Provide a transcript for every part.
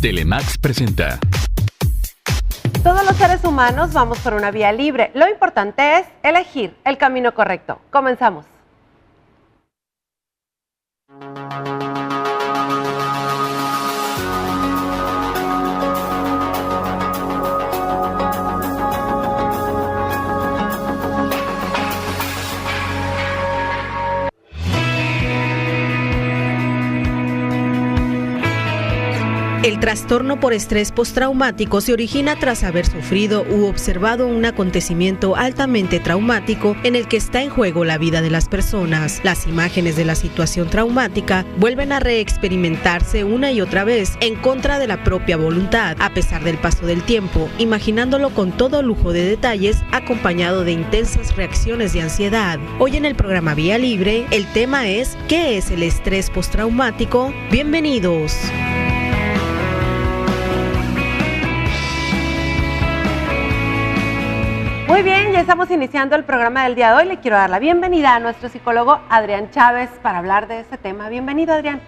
Telemax presenta. Todos los seres humanos vamos por una vía libre. Lo importante es elegir el camino correcto. Comenzamos. El trastorno por estrés postraumático se origina tras haber sufrido u observado un acontecimiento altamente traumático en el que está en juego la vida de las personas. Las imágenes de la situación traumática vuelven a reexperimentarse una y otra vez en contra de la propia voluntad, a pesar del paso del tiempo, imaginándolo con todo lujo de detalles, acompañado de intensas reacciones de ansiedad. Hoy en el programa Vía Libre, el tema es ¿qué es el estrés postraumático? Bienvenidos. Muy bien, ya estamos iniciando el programa del día de hoy. Le quiero dar la bienvenida a nuestro psicólogo Adrián Chávez para hablar de este tema. Bienvenido, Adrián.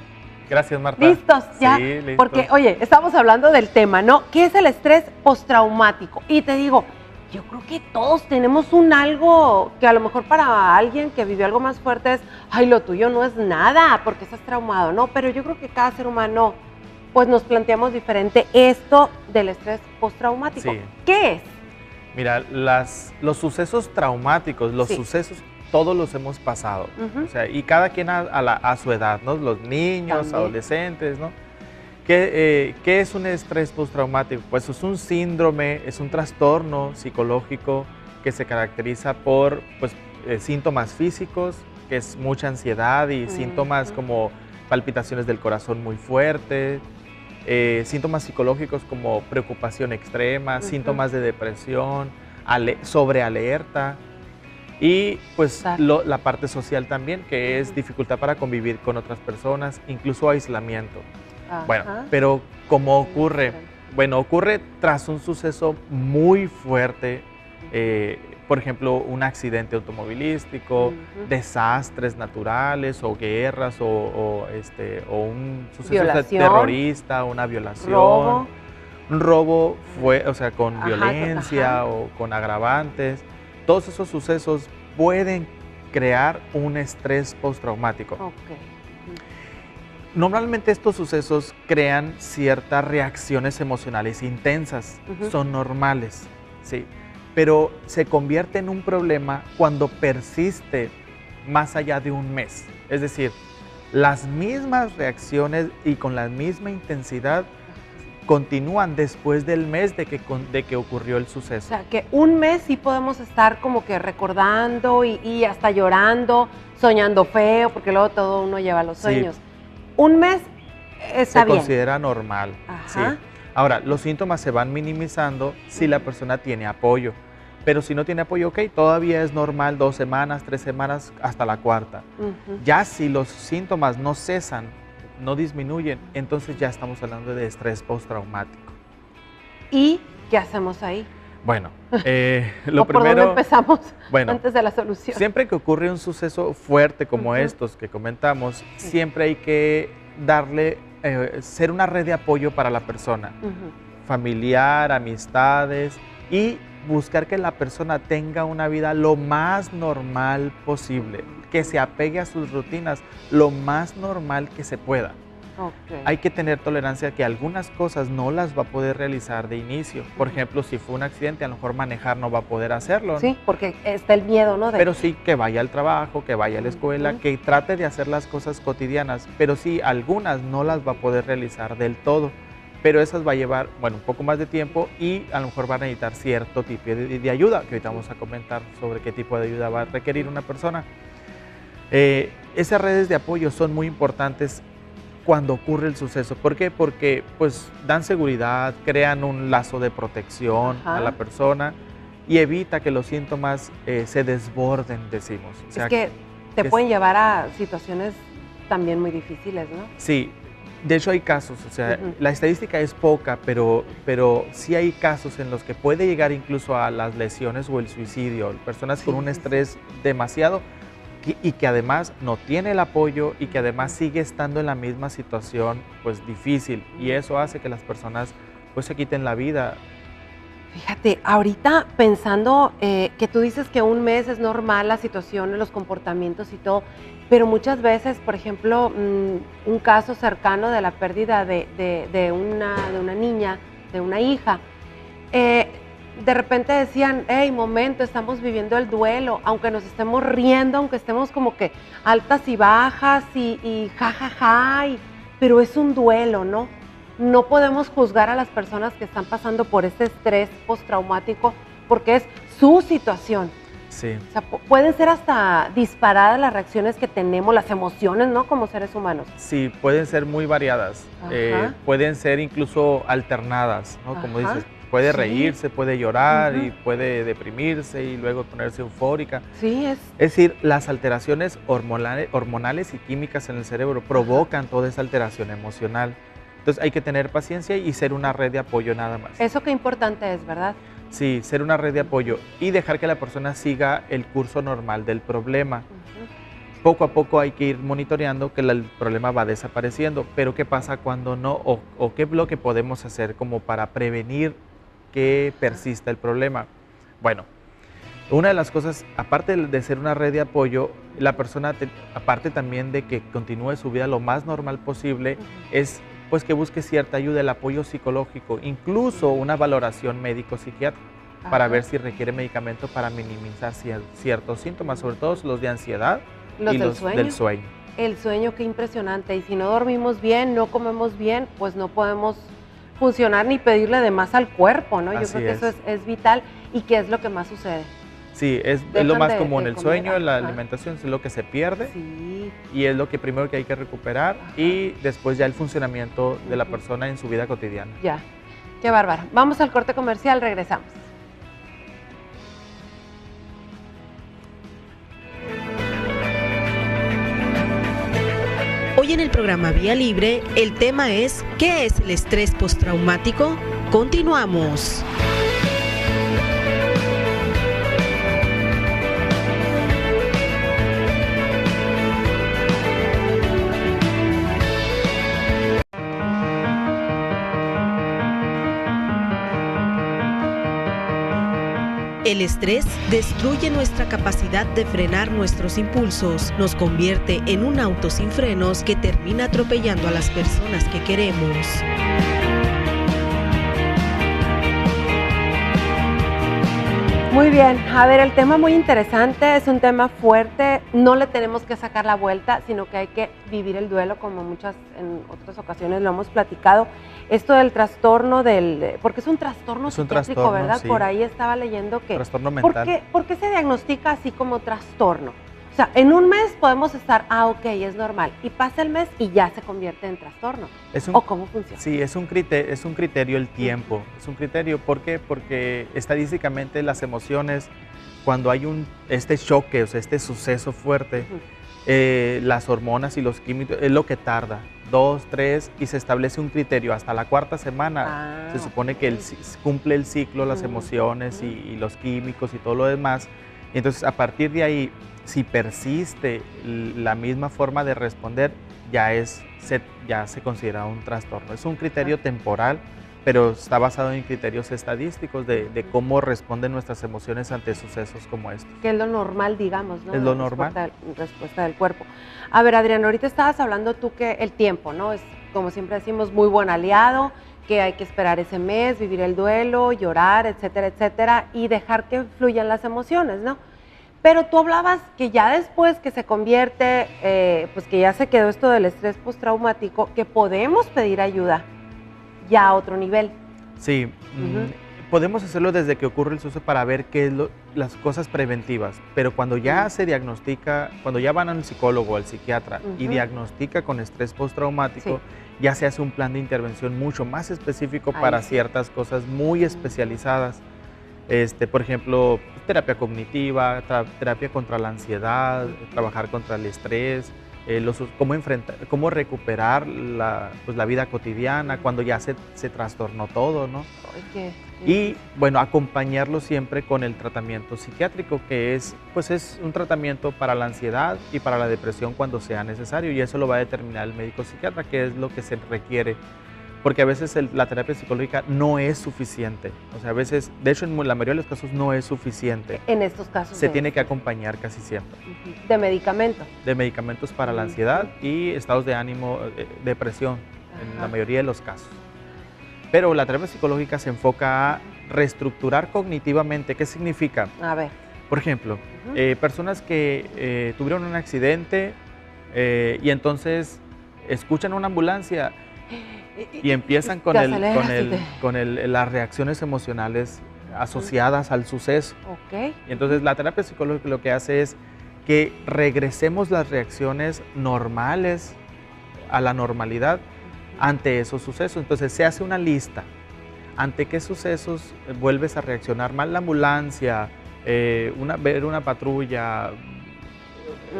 Gracias, Marta. ¿Listos? Ya. Sí, listos. Porque, oye, estamos hablando del tema, ¿no? ¿Qué es el estrés postraumático? Y te digo, yo creo que todos tenemos un algo que a lo mejor para alguien que vivió algo más fuerte es, ay, lo tuyo no es nada porque estás traumado, ¿no? Pero yo creo que cada ser humano, pues nos planteamos diferente esto del estrés postraumático. Sí. ¿Qué es? Mira, los sucesos traumáticos, sucesos, todos los hemos pasado. O sea, y cada quien a su edad, ¿no? Los niños, también adolescentes, ¿no? ¿Qué es un estrés postraumático? Pues es un síndrome, es un trastorno psicológico que se caracteriza por síntomas físicos, que es mucha ansiedad y síntomas como palpitaciones del corazón muy fuertes. Síntomas psicológicos como preocupación extrema, síntomas de depresión, sobrealerta y pues la parte social también, que es dificultad para convivir con otras personas, incluso aislamiento. Bueno, pero ¿cómo ocurre? Bueno, ocurre tras un suceso muy fuerte, por ejemplo, un accidente automovilístico, desastres naturales o guerras o un suceso terrorista, una violación, un robo con violencia o con agravantes. Todos esos sucesos pueden crear un estrés postraumático. Normalmente estos sucesos crean ciertas reacciones emocionales intensas, son normales, ¿sí? Pero se convierte en un problema cuando persiste más allá de un mes. Es decir, las mismas reacciones y con la misma intensidad continúan después del mes de que ocurrió el suceso. O sea, que un mes sí podemos estar como que recordando y hasta llorando, soñando feo, porque luego todo uno lleva los sueños. Sí. Un mes está bien. Se considera normal. Sí. Ahora, los síntomas se van minimizando si la persona tiene apoyo, pero si no tiene apoyo, ok, todavía es normal 2 semanas, 3 semanas, hasta la cuarta. Ya si los síntomas no cesan, no disminuyen, entonces ya estamos hablando de estrés postraumático. ¿Y qué hacemos ahí? Bueno, lo primero... ¿Por dónde empezamos antes de la solución? Siempre que ocurre un suceso fuerte como estos que comentamos, siempre hay que darle... ser una red de apoyo para la persona, familiar, amistades, y buscar que la persona tenga una vida lo más normal posible, que se apegue a sus rutinas lo más normal que se pueda. Hay que tener tolerancia que algunas cosas no las va a poder realizar de inicio. Por ejemplo, si fue un accidente, a lo mejor manejar no va a poder hacerlo, ¿no? Sí, porque está el miedo, ¿no? Pero sí que vaya al trabajo, que vaya a la escuela, que trate de hacer las cosas cotidianas. Pero sí, algunas no las va a poder realizar del todo. Pero esas va a llevar, un poco más de tiempo y a lo mejor van a necesitar cierto tipo de ayuda, que ahorita vamos a comentar sobre qué tipo de ayuda va a requerir una persona. Esas redes de apoyo son muy importantes cuando ocurre el suceso. ¿Por qué? Porque dan seguridad, crean un lazo de protección a la persona y evita que los síntomas se desborden, decimos. O sea, es que te pueden llevar a situaciones también muy difíciles, ¿no? Sí, de hecho hay casos, la estadística es poca, pero sí hay casos en los que puede llegar incluso a las lesiones o el suicidio. Personas con un estrés demasiado y que además no tiene el apoyo y que además sigue estando en la misma situación pues difícil, y eso hace que las personas pues se quiten la vida. Fíjate, ahorita pensando que tú dices que un mes es normal la situación, los comportamientos y todo, pero muchas veces, por ejemplo, un caso cercano de la pérdida de una niña, de una hija, de repente decían, hey, momento, estamos viviendo el duelo, aunque nos estemos riendo, aunque estemos como que altas y bajas y ja, ja, ja, pero es un duelo, ¿no? No podemos juzgar a las personas que están pasando por ese estrés postraumático porque es su situación. Sí. O sea, pueden ser hasta disparadas las reacciones que tenemos, las emociones, ¿no? Como seres humanos. Sí, pueden ser muy variadas, pueden ser incluso alternadas, ¿no? Como dices, puede reírse, puede llorar y puede deprimirse y luego ponerse eufórica. Sí, Es decir, las alteraciones hormonales y químicas en el cerebro provocan toda esa alteración emocional. Entonces hay que tener paciencia y ser una red de apoyo nada más. Eso qué importante es, ¿verdad? Sí, ser una red de apoyo y dejar que la persona siga el curso normal del problema. Poco a poco hay que ir monitoreando que el problema va desapareciendo, pero ¿qué pasa cuando no? ¿O qué es lo que podemos hacer como para prevenir que persista el problema? Bueno, una de las cosas, aparte de ser una red de apoyo, la persona, aparte también de que continúe su vida lo más normal posible, es pues que busque cierta ayuda, el apoyo psicológico, incluso una valoración médico-psiquiátrica para ver si requiere medicamento para minimizar ciertos síntomas, sobre todo los de ansiedad y los del sueño. El sueño, qué impresionante. Y si no dormimos bien, no comemos bien, pues no podemos funcionar ni pedirle de más al cuerpo, ¿no? Yo creo que eso es vital. ¿Y qué es lo que más sucede? Sí, es lo más común, el sueño, la alimentación es lo que se pierde y es lo que primero que hay que recuperar y después ya el funcionamiento de la persona en su vida cotidiana. Ya, qué bárbaro. Vamos al corte comercial, regresamos. Hoy en el programa Vía Libre, el tema es ¿qué es el estrés postraumático? Continuamos. El estrés destruye nuestra capacidad de frenar nuestros impulsos, nos convierte en un auto sin frenos que termina atropellando a las personas que queremos. Muy bien, a ver, el tema muy interesante, es un tema fuerte, no le tenemos que sacar la vuelta, sino que hay que vivir el duelo como en otras ocasiones lo hemos platicado. Esto del trastorno porque es un trastorno psiquiátrico, ¿verdad? Sí. Por ahí estaba leyendo que... Trastorno mental. ¿Por qué se diagnostica así como trastorno? O sea, en un mes podemos estar, ok, es normal, y pasa el mes y ya se convierte en trastorno. ¿O cómo funciona? Sí, es un criterio el tiempo. Es un criterio, ¿por qué? Porque estadísticamente las emociones, cuando hay este choque, o sea, este suceso fuerte, las hormonas y los químicos, es lo que tarda. 2, 3, y se establece un criterio. Hasta la 4ª semana se supone que cumple el ciclo, las emociones y los químicos y todo lo demás. Y entonces, a partir de ahí, si persiste la misma forma de responder, ya se considera un trastorno. Es un criterio temporal, pero está basado en criterios estadísticos de cómo responden nuestras emociones ante sucesos como estos. Que es lo normal, digamos, ¿no? Es lo normal. Respuesta del cuerpo. A ver, Adrián, ahorita estabas hablando tú que el tiempo, ¿no? Es, como siempre decimos, muy buen aliado, que hay que esperar ese mes, vivir el duelo, llorar, etcétera, etcétera, y dejar que fluyan las emociones, ¿no? Pero tú hablabas que ya después que se convierte, pues que ya se quedó esto del estrés postraumático, que podemos pedir ayuda ya a otro nivel. Sí, podemos hacerlo desde que ocurre el suceso para ver qué es las cosas preventivas, pero cuando ya se diagnostica, cuando ya van al psicólogo o al psiquiatra y diagnostica con estrés postraumático, ya se hace un plan de intervención mucho más específico para ciertas cosas muy especializadas. Por ejemplo, terapia cognitiva, terapia contra la ansiedad, trabajar contra el estrés, cómo recuperar pues, la vida cotidiana cuando ya se trastornó todo, ¿no? Y bueno, acompañarlo siempre con el tratamiento psiquiátrico, que es un tratamiento para la ansiedad y para la depresión cuando sea necesario, y eso lo va a determinar el médico psiquiatra, que es lo que se requiere, porque a veces la terapia psicológica no es suficiente, o sea, a veces, de hecho en la mayoría de los casos no es suficiente. En estos casos se tiene que acompañar casi siempre. ¿De medicamentos? De medicamentos para la ansiedad y estados de ánimo, depresión, en la mayoría de los casos. Pero la terapia psicológica se enfoca a reestructurar cognitivamente. ¿Qué significa? A ver. Por ejemplo, personas que tuvieron un accidente y entonces escuchan una ambulancia y empiezan con las reacciones emocionales asociadas al suceso. Okay. Y entonces la terapia psicológica lo que hace es que regresemos las reacciones normales a la normalidad ante esos sucesos. Entonces se hace una lista. ¿Ante qué sucesos vuelves a reaccionar mal? La ambulancia, ver una patrulla,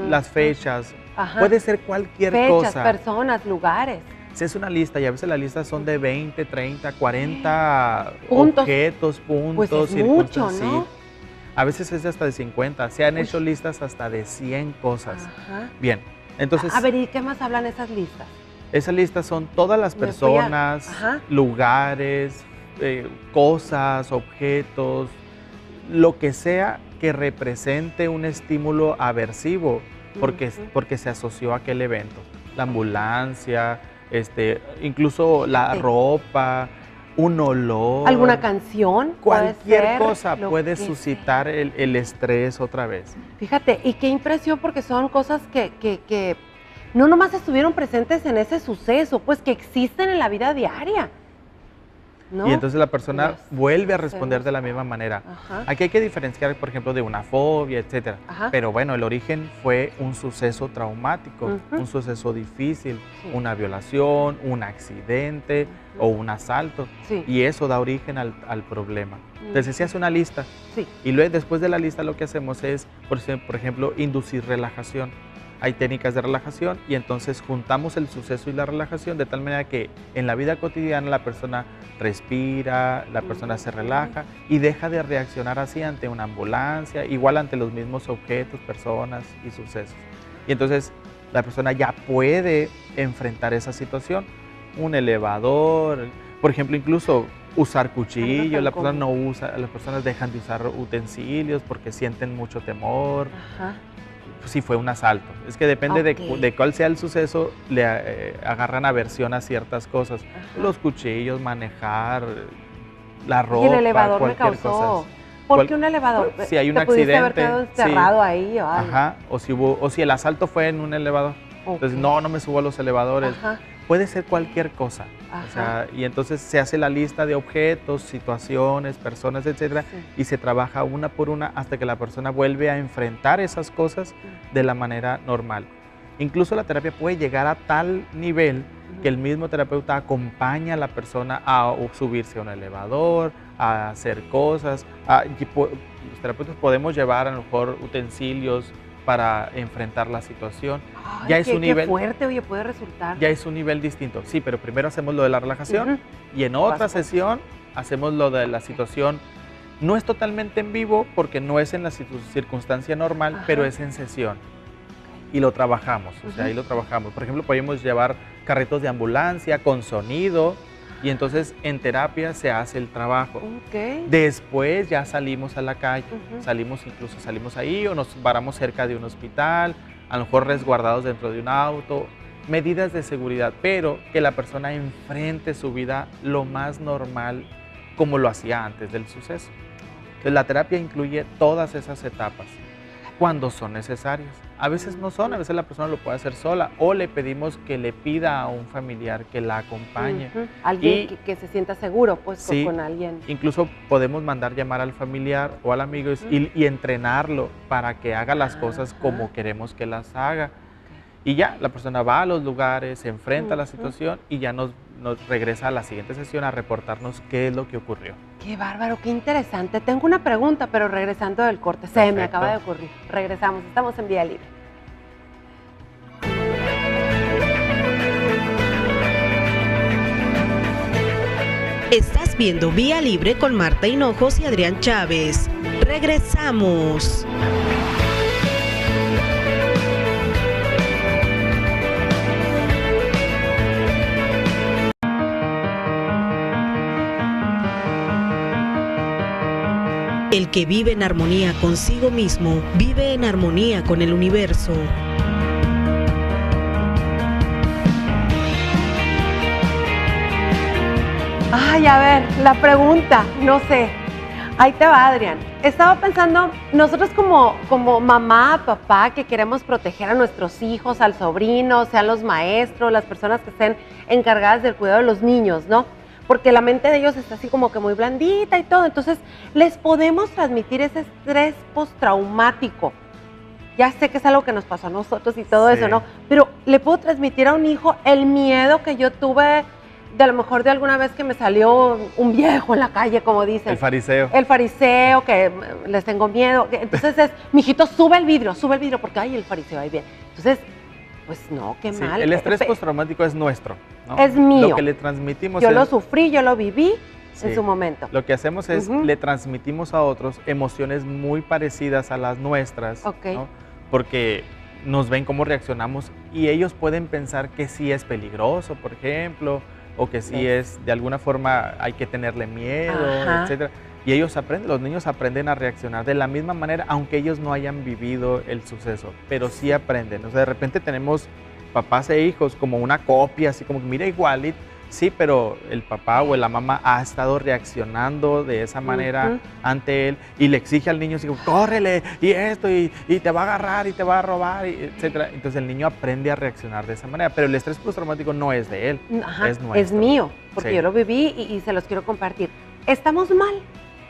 las fechas. Ajá. Puede ser cualquier cosa. Fechas, personas, lugares. Se hace una lista y a veces la lista son de 20, 30, 40 objetos, puntos, pues es mucho, ¿no? A veces es hasta de 50. Se han hecho listas hasta de 100 cosas. Ajá. Bien, entonces... A ver, ¿y qué más hablan esas listas? Esas listas son todas las personas, lugares, cosas, objetos, lo que sea que represente un estímulo aversivo porque se asoció a aquel evento. La ambulancia, incluso la ropa, un olor. ¿Alguna canción? Cualquier cosa puede suscitar el estrés otra vez. Fíjate, y qué impresión porque son cosas que no nomás estuvieron presentes en ese suceso, pues que existen en la vida diaria, ¿no? Y entonces la persona vuelve a responder de la misma manera. Ajá. Aquí hay que diferenciar, por ejemplo, de una fobia, etcétera. Ajá. Pero bueno, el origen fue un suceso traumático, un suceso difícil, una violación, un accidente o un asalto. Sí. Y eso da origen al problema. Entonces se hace una lista. Sí. Y luego, después de la lista, lo que hacemos es, por ejemplo, inducir relajación. Hay técnicas de relajación y entonces juntamos el suceso y la relajación de tal manera que en la vida cotidiana la persona respira, la persona se relaja y deja de reaccionar así ante una ambulancia, igual ante los mismos objetos, personas y sucesos. Y entonces la persona ya puede enfrentar esa situación. Un elevador, por ejemplo, incluso usar cuchillos, las personas dejan de usar utensilios porque sienten mucho temor. Ajá. Si fue un asalto. Es que depende de cuál sea el suceso, le agarran aversión a ciertas cosas. Ajá. Los cuchillos, manejar, la ropa, y el elevador cualquier me causó. cosa. ¿Por qué un elevador? Si hay un ¿Te accidente. haber quedado encerrado ahí o algo? Ajá. O si el asalto fue en un elevador. Entonces, no me subo a los elevadores. Ajá. Puede ser cualquier cosa. O sea, y entonces se hace la lista de objetos, situaciones, personas, etcétera, y se trabaja una por una hasta que la persona vuelve a enfrentar esas cosas de la manera normal. Incluso la terapia puede llegar a tal nivel que el mismo terapeuta acompaña a la persona a subirse a un elevador, a hacer cosas. Los terapeutas podemos llevar a lo mejor utensilios para enfrentar la situación. Ay, ya es un nivel fuerte, oye, puede resultar. Ya es un nivel distinto. Sí, pero primero hacemos lo de la relajación y en otra sesión hacemos lo de la situación. No es totalmente en vivo porque no es en la circunstancia normal, pero es en sesión. Y lo trabajamos, o sea, ahí lo trabajamos. Por ejemplo, podemos llevar carritos de ambulancia con sonido y entonces en terapia se hace el trabajo. Después ya salimos a la calle, salimos ahí o nos paramos cerca de un hospital, a lo mejor resguardados dentro de un auto, medidas de seguridad, pero que la persona enfrente su vida lo más normal como lo hacía antes del suceso. Entonces la terapia incluye todas esas etapas cuando son necesarias. A veces no son, a veces la persona lo puede hacer sola o le pedimos que le pida a un familiar que la acompañe. Alguien que se sienta seguro pues con alguien. Incluso podemos mandar llamar al familiar o al amigo y entrenarlo para que haga las cosas como queremos que las haga. Y ya, la persona va a los lugares, se enfrenta a la situación y ya nos regresa a la siguiente sesión a reportarnos qué es lo que ocurrió. Qué bárbaro, qué interesante. Tengo una pregunta, pero regresando del corte. Se me acaba de ocurrir. Regresamos, estamos en Vía Libre. Estás viendo Vía Libre con Marta Hinojos y Adrián Chávez. Regresamos. El que vive en armonía consigo mismo, vive en armonía con el universo. Ay, a ver, la pregunta, no sé. Ahí te va, Adrián. Estaba pensando, nosotros como mamá, papá, que queremos proteger a nuestros hijos, al sobrino, sean los maestros, las personas que estén encargadas del cuidado de los niños, ¿no? Porque la mente de ellos está así como que muy blandita y todo. Entonces, les podemos transmitir ese estrés postraumático. Ya sé que es algo que nos pasó a nosotros y todo eso, ¿no? Pero le puedo transmitir a un hijo el miedo que yo tuve de a lo mejor de alguna vez que me salió un viejo en la calle, como dicen. El fariseo. El fariseo, que les tengo miedo. Entonces es, mijito, sube el vidrio, porque ay, el fariseo ahí viene. Entonces, pues no, qué mal. El estrés postraumático es nuestro, ¿no? Es mío. Lo que le transmitimos Yo lo sufrí, yo lo viví en su momento. Lo que hacemos es, le transmitimos a otros emociones muy parecidas a las nuestras, ¿no? Porque nos ven cómo reaccionamos y ellos pueden pensar que sí es peligroso, por ejemplo, o que sí es, de alguna forma hay que tenerle miedo, etcétera. Y ellos aprenden, los niños aprenden a reaccionar de la misma manera, aunque ellos no hayan vivido el suceso, pero sí aprenden. O sea, de repente tenemos papás e hijos como una copia, así como que mira igualito. Sí, pero el papá o la mamá ha estado reaccionando de esa manera ante él y le exige al niño, así como, córrele, y esto, y te va a agarrar, y te va a robar, etcétera. Entonces el niño aprende a reaccionar de esa manera, pero el estrés postraumático no es de él, es nuestro. Es mío, porque yo lo viví y se los quiero compartir. ¿Estamos mal?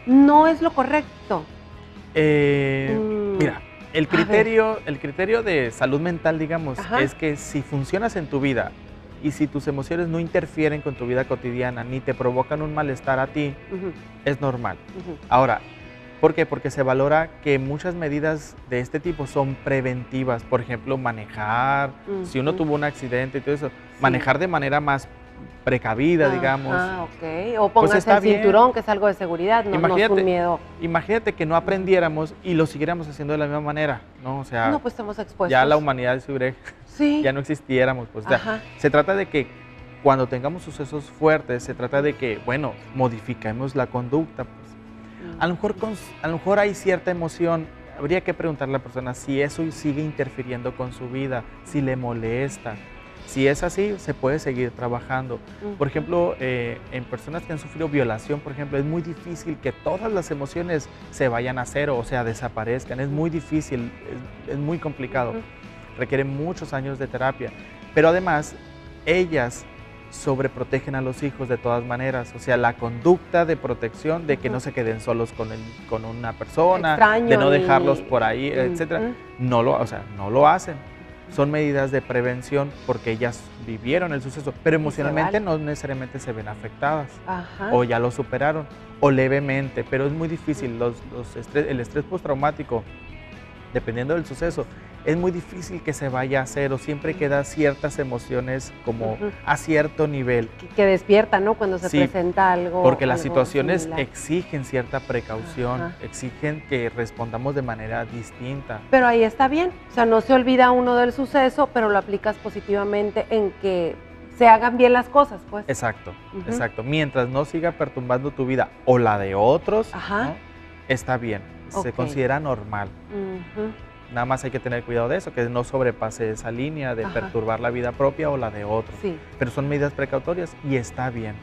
No es lo correcto. Mira, el criterio de salud mental, digamos, es que si funcionas en tu vida y si tus emociones no interfieren con tu vida cotidiana ni te provocan un malestar a ti, es normal. Ahora, ¿por qué? Porque se valora que muchas medidas de este tipo son preventivas. Por ejemplo, manejar, si uno tuvo un accidente y todo eso, manejar de manera más precavida, digamos. O póngase el cinturón, que es algo de seguridad, no es un miedo. Imagínate que no aprendiéramos y lo siguiéramos haciendo de la misma manera, ¿no? O sea, no, pues estamos expuestos. Ya la humanidad se hubiera, ya no existiéramos. Pues, se trata de que cuando tengamos sucesos fuertes, se trata de que, bueno, modifiquemos la conducta. Pues. A lo mejor hay cierta emoción, habría que preguntarle a la persona si eso sigue interfiriendo con su vida, si le molesta. Si es así, se puede seguir trabajando. Por ejemplo, en personas que han sufrido violación, por ejemplo, es muy difícil que todas las emociones se vayan a cero, o sea, desaparezcan. Es muy difícil, es muy complicado. Requiere muchos años de terapia. Pero además, ellas sobreprotegen a los hijos de todas maneras. O sea, la conducta de protección, de que no se queden solos con una persona, de no dejarlos por ahí, etcétera, no lo hacen. Son medidas de prevención porque ellas vivieron el suceso, pero emocionalmente no necesariamente se ven afectadas o ya lo superaron o levemente, pero es muy difícil. El estrés postraumático, dependiendo del suceso, es muy difícil que se vaya a cero, siempre queda ciertas emociones como a cierto nivel. Que despierta, ¿no? Cuando se presenta algo. Porque las situaciones exigen cierta precaución, exigen que respondamos de manera distinta. Pero ahí está bien, o sea, no se olvida uno del suceso, pero lo aplicas positivamente en que se hagan bien las cosas, pues. Exacto, exacto. Mientras no siga perturbando tu vida o la de otros, ¿no? Está bien, se considera normal. Nada más hay que tener cuidado de eso, que no sobrepase esa línea de perturbar la vida propia o la de otros. Pero son medidas precautorias y está bien,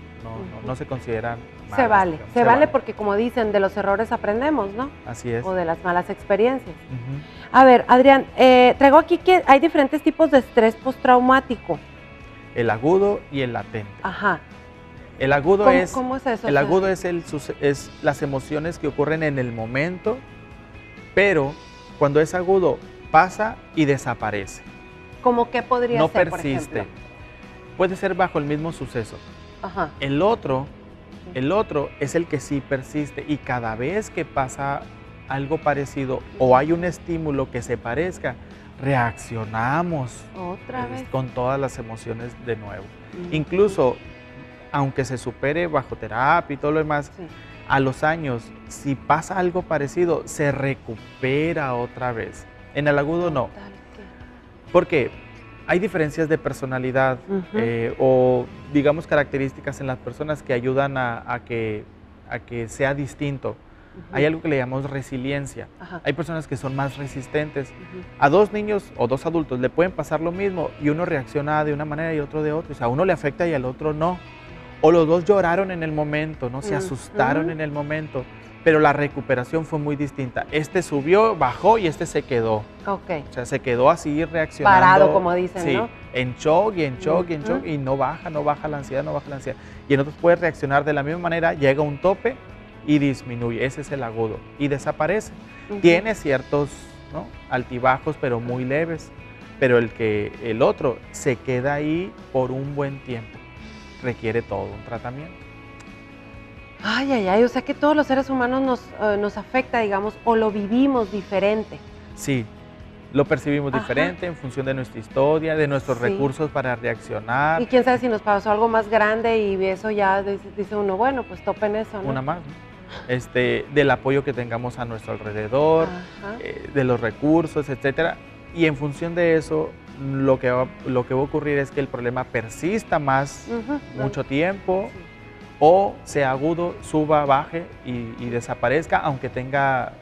no se consideran malas. Se vale porque, como dicen, de los errores aprendemos, ¿no? Así es. O de las malas experiencias. A ver, Adrián, traigo aquí que hay diferentes tipos de estrés postraumático. El agudo y el latente. El agudo ¿Cómo es eso? El agudo es las emociones que ocurren en el momento, pero cuando es agudo pasa y desaparece. ¿Cómo qué podría ser, no persiste. Por ejemplo? Puede ser bajo el mismo suceso. El otro es el que sí persiste y cada vez que pasa algo parecido o hay un estímulo que se parezca, reaccionamos otra vez con todas las emociones de nuevo. Incluso aunque se supere bajo terapia y todo lo demás, Sí. a los años, si pasa algo parecido, se recupera otra vez. En el agudo no. Tal que- Porque hay diferencias de personalidad Ujú. o, digamos, características en las personas que ayudan a que sea distinto. Ujú. Hay algo que le llamamos resiliencia. Ajá. Hay personas que son más resistentes. Ujú. A dos niños o dos adultos le pueden pasar lo mismo y uno reacciona de una manera y otro de otra. O sea, a uno le afecta y al otro no. O los dos lloraron en el momento, ¿no? Se Ujú. asustaron en el momento, pero la recuperación fue muy distinta. Este subió, bajó y este se quedó. Ok. O sea, se quedó así reaccionando. Parado, como dicen, sí, ¿no? en shock y en shock y en Ujú. shock y no baja la ansiedad, no baja la ansiedad. Y en otros puede reaccionar de la misma manera, llega a un tope y disminuye. Ese es el agudo y desaparece. Ujú. Tiene ciertos, ¿no?, altibajos, pero muy leves. Pero el otro se queda ahí por un buen tiempo. Requiere todo un tratamiento. Ay, ay, ay, o sea que todos los seres humanos nos afecta, digamos, o lo vivimos diferente. Sí, lo percibimos Ajá. diferente en función de nuestra historia, de nuestros Sí. recursos para reaccionar. Y quién sabe si nos pasó algo más grande y eso ya dice uno, bueno, pues topen eso, ¿no? Una más, ¿no? Del apoyo que tengamos a nuestro alrededor, Ajá. de los recursos, etcétera. Y en función de eso, lo que va a ocurrir es que el problema persista más Ujú. mucho tiempo, Sí. o sea agudo, suba, baje y desaparezca, aunque tenga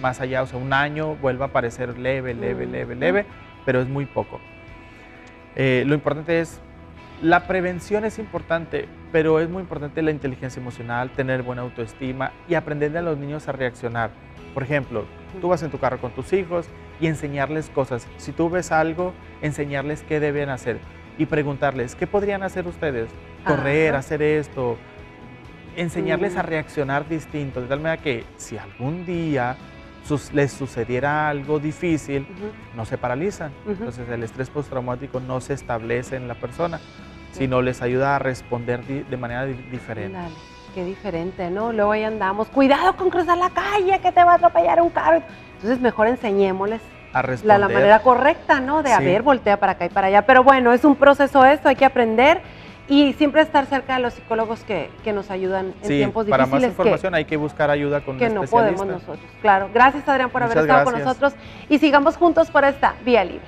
más allá, o sea, un año, vuelva a aparecer leve, pero es muy poco. Lo importante es, la prevención es importante, pero es muy importante la inteligencia emocional, tener buena autoestima y aprenderle a los niños a reaccionar. Por ejemplo, tú vas en tu carro con tus hijos y enseñarles cosas. Si tú ves algo, enseñarles qué deben hacer y preguntarles, ¿qué podrían hacer ustedes? Correr, Ajá. hacer esto. Enseñarles a Mm. reaccionar distinto, de tal manera que si algún día les sucediera algo difícil, Ujú. no se paralizan. Ujú. Entonces el estrés postraumático no se establece en la persona, Sí. sino les ayuda a responder de manera diferente. Ándale, qué diferente, ¿no? Luego ahí andamos, cuidado con cruzar la calle, que te va a atropellar un carro. Entonces mejor enseñémosles A responder. la manera correcta, ¿no? De, a Sí. ver, voltea para acá y para allá. Pero bueno, es un proceso esto, hay que aprender y siempre estar cerca de los psicólogos que nos ayudan en Sí, tiempos para más difíciles información hay que buscar ayuda con un que no especialista. podemos nosotros. Claro, gracias Adrián por haber Muchas estado con gracias. nosotros y sigamos juntos por esta vía libre.